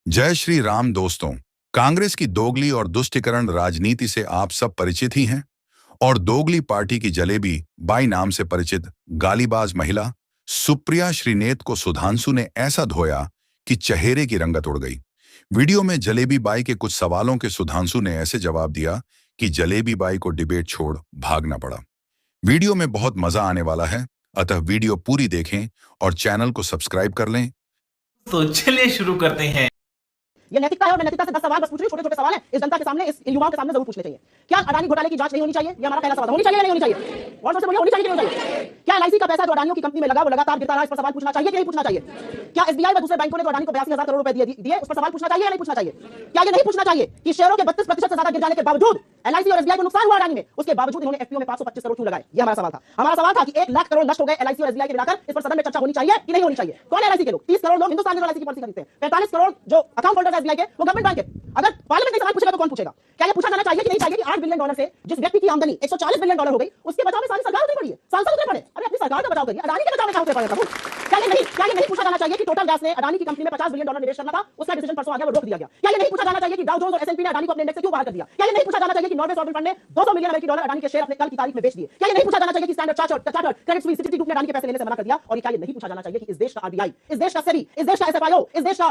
जय श्री राम दोस्तों। कांग्रेस की दोगली और दुष्टीकरण राजनीति से आप सब परिचित ही हैं और दोगली पार्टी की जलेबी बाई नाम से परिचित गालीबाज महिला सुप्रिया श्रीनेत को सुधांशु ने ऐसा धोया कि चेहरे की रंगत उड़ गई। वीडियो में जलेबी बाई के कुछ सवालों के सुधांशु ने ऐसे जवाब दिया कि जलेबी बाई को डिबेट छोड़ भागना पड़ा। वीडियो में बहुत मजा आने वाला है, अतः वीडियो पूरी देखें और चैनल को सब्सक्राइब कर लें। तो चलिए शुरू करते हैं। ये नैतिकता है और मैं नैतिकता से 10 सवाल बस पूछ रही हूं, छोटे-छोटे सवाल हैं, इस जनता के सामने, इस युवाओं के सामने जरूर पूछने चाहिए। क्या अडानी घोटाले की जांच नहीं होनी चाहिए? ये हमारा पहला सवाल है। होनी चाहिए या नहीं होनी चाहिए? और सबसे बढ़िया, होनी चाहिए कि नहीं होनी चाहिए? क्या एलआईसी का पैसा जो अडानियों की कंपनी में लगा वो लगातार गिरता रहा, इस पर सवाल पूछना चाहिए कि नहीं पूछना चाहिए? क्या एसबीआई व दूसरे बैंकों ने जो अडानी को 82,000 करोड़ रुपए दिए उस पर सवाल पूछना चाहिए या नहीं पूछना चाहिए? क्या ये नहीं पूछना चाहिए कि शेयरों के 32% से ज्यादा गिर जाने के बावजूद एलआईसी और एसबीआई को नुकसान हुआ अडानी में, उसके बावजूद इन्होंने एफपीओ में 525 करोड़ क्यों लगाए? ये हमारा सवाल था। हमारा सवाल था कि 1 लाख करोड़ नष्ट हो गए एलआईसी और एसबीआई के मिलाकर, इस पर सदन में चर्चा होनी चाहिए कि नहीं होनी चाहिए? कौन है एलआईसी के लोग? 30 करोड़ लोग हिंदुस्तान एलआईसी की पॉलिसी खरीदते हैं, 45 करोड़ जो अकाउंट होल्डर है एसबीआई के वो गवर्नमेंट बैंक है। अगर पार्लियामेंट में सवाल पूछेगा तो कौन पूछेगा? क्या ये पूछा जाना चाहिए कि नहीं चाहिए कि $8 बिलियन से जिस व्यक्ति की आमदनी $140 बिलियन हो गई, उसके बचाव में सारी सरकार उतरी पड़ी है, सांसद उतरे पड़े? अरे अपनी सरकार का बचाव करिए, अडानी के बचाव में क्या उतरे पड़े प्रभु? क्या ये नहीं पूछा जाना चाहिए कि टोटल गैस ने अडानी की कंपनी में $50 बिलियन निवेश करना था, उसका डिसीजन परसों आ गया, वो रोक दिया गया? क्या ये नहीं पूछा जाना चाहिए कि डाउ जोन्स और एसएनपी ने अडानी को अपने इंडेक्स से क्यों बाहर कर दिया? क्या ये नहीं पूछा जाना चाहिए कि नॉर्वे सॉवरेन फंड ने $200 मिलियन अडानी के शेयर अपने कल की तारीख में बेच दिए? क्या ये नहीं पूछा जाना चाहिए कि standard chartered, Credit Suisse, city group ने अडानी के पैसे लेने से मना कर दिया? और क्या ये नहीं पूछा जाना चाहिए कि इस देश का आरबीआई, इस देश का सेबी, इस देश का एसएफआईओ, इस देश का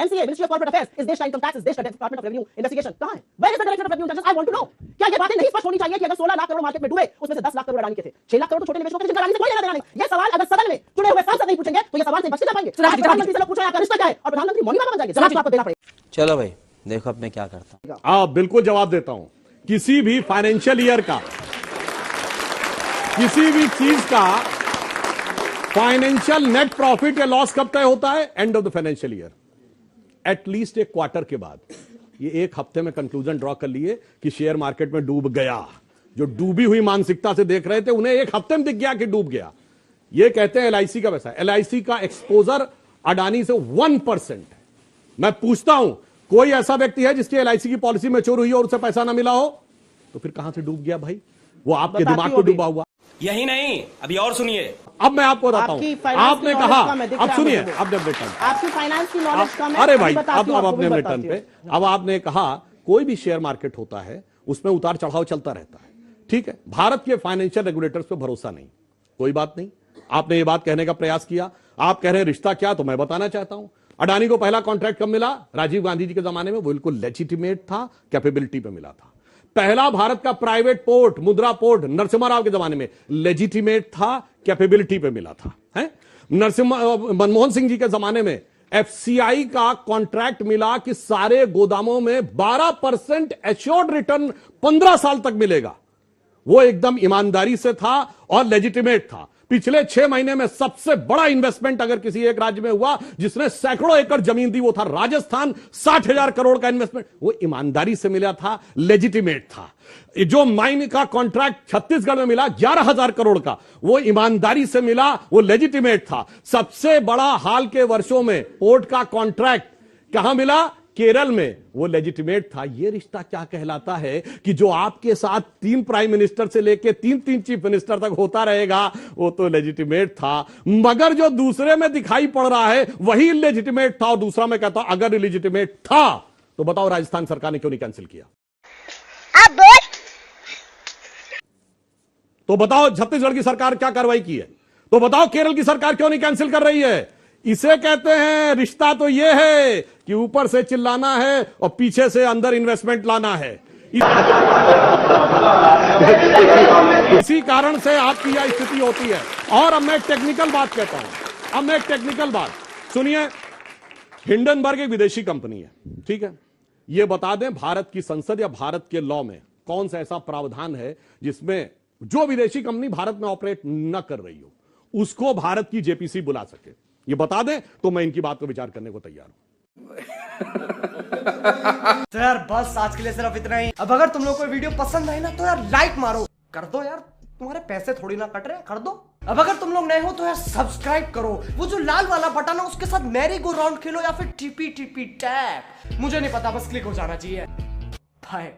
MCA, ministry of corporate affairs, इस देश का इनकम टैक्स, इस देश का डिपार्टमेंट ऑफ रेवेन्यू इन्वेस्टिगेशन कहां है? Where is the direction of revenue intelligence? I want to know. क्या ये बातें नहीं स्पष्ट होनी चाहिए कि अगर 16 लाख करोड़ मार्केट में डूबे, उसमें से 10 लाख करोड़ अडानी के थे, 6 लाख करोड़ तो छोटे निवेशकों के, जिनका अडानी से कोई लेना देना नहीं? ये सवाल अगर सदन में चुने हुए सांसद नहीं पूछेंगे तो ये सवाल से बच नहीं पाएंगे। प्रधानमंत्री से लोग पूछेंगे आपका रिश्ता क्या है और प्रधानमंत्री मौनी बाबा बन जाएंगे। जवाब आपको देना पड़ेगा। चलो भाई, देखो अब मैं क्या करता हूं। बिल्कुल जवाब देता हूं। किसी भी फाइनेंशियल ईयर का, किसी भी चीज का फाइनेंशियल नेट प्रॉफिट या लॉस कब तय होता है? End of the financial year, at least एक क्वार्टर के बाद। ये एक हफ्ते में कंक्लूजन ड्रॉ कर लिए कि शेयर मार्केट में डूब गया। जो डूबी हुई मानसिकता से देख रहे थे उन्हें एक हफ्ते में दिख गया कि डूब गया। ये कहते हैं एलआईसी का पैसा। एलआईसी का एक्सपोजर अडानी से 1%। मैं पूछता हूं, कोई ऐसा व्यक्ति है जिसकी एलआईसी की पॉलिसी मैच्योर हुई और उसे पैसा ना मिला हो? तो फिर कहां से डूब गया भाई? वो आपके दिमाग को डूबा हुआ। यही नहीं, अभी और सुनिए। अब मैं आपको बताता हूं। आपने कहा, अब सुनिए, अब जब बेटा आपकी फाइनेंस की नॉलेज कम है। अरे भाई, अब अपने रिटर्न पे, अब आपने कहा कोई भी शेयर मार्केट होता है उसमें उतार चढ़ाव चलता रहता है, ठीक है। भारत के फाइनेंशियल रेगुलेटर्स पे भरोसा नहीं, कोई बात नहीं। आपने ये बात कहने का प्रयास किया, आप कह रहे हैं रिश्ता क्या, तो मैं बताना चाहता हूं। अडानी को पहला कॉन्ट्रैक्ट कब मिला? राजीव गांधी जी के जमाने में, वो बिल्कुल लेजिटिमेट था, कैपेबिलिटी पे मिला था। पहला भारत का प्राइवेट पोर्ट, मुद्रा पोर्ट, नरसिम्हा राव के जमाने में लेजिटिमेट था, कैपेबिलिटी पे मिला था, है। मनमोहन सिंह जी के जमाने में एफसीआई का कॉन्ट्रैक्ट मिला कि सारे गोदामों में 12% एश्योर्ड रिटर्न 15 साल तक मिलेगा। वो एकदम ईमानदारी से था और लेजिटिमेट था। पिछले 6 महीने में सबसे बड़ा इन्वेस्टमेंट अगर किसी एक राज्य में हुआ जिसने सैकड़ों एकड़ जमीन दी, वो था राजस्थान। 60,000 करोड़ का इन्वेस्टमेंट, वो ईमानदारी से मिला था, लेजिटिमेट था। जो माइन का कॉन्ट्रैक्ट छत्तीसगढ़ में मिला 11,000 करोड़ का, वो ईमानदारी से मिला, वो लेजिटिमेट था। सबसे बड़ा हाल के वर्षों में पोर्ट का कॉन्ट्रैक्ट कहां मिला? केरल में, वो लेजिटिमेट था। ये रिश्ता क्या कहलाता है कि जो आपके साथ 3 प्राइम मिनिस्टर से लेके 3 चीफ मिनिस्टर तक होता रहेगा, वो तो लेजिटिमेट था। मगर जो दूसरे में दिखाई पड़ रहा है वही इलेजिटिमेट था। और दूसरा मैं कहता हूं, अगर इलेजिटिमेट था तो बताओ राजस्थान सरकार ने क्यों नहीं कैंसिल किया? अब बोल। तो बताओ छत्तीसगढ़ की सरकार क्या कार्रवाई की है? तो बताओ केरल की सरकार क्यों नहीं कैंसिल कर रही है? इसे कहते हैं रिश्ता। तो यह है कि ऊपर से चिल्लाना है और पीछे से अंदर इन्वेस्टमेंट लाना है। इसी कारण से आपकी यह स्थिति होती है। और अब मैं एक टेक्निकल बात कहता हूं, सुनिए। हिंडनबर्ग एक विदेशी कंपनी है, ठीक है। यह बता दें, भारत की संसद या भारत के लॉ में कौन सा ऐसा प्रावधान है जिसमें जो विदेशी कंपनी भारत में ऑपरेट न कर रही हो उसको भारत की जेपीसी बुला सके? ये बता दें तो मैं इनकी बात को विचार करने को तैयार हूं। तो यार बस आज के लिए सिर्फ इतना ही। अब अगर तुम लोग को वीडियो पसंद आई ना तो यार लाइक मारो, कर दो यार, तुम्हारे पैसे थोड़ी ना कट रहे, कर दो। अब अगर तुम लोग नए हो तो यार सब्सक्राइब करो, वो जो लाल वाला बटन है उसके साथ मैरी गो राउंड खेलो या फिर टीपी टैप, मुझे नहीं पता, बस क्लिक हो जाना चाहिए। बाय।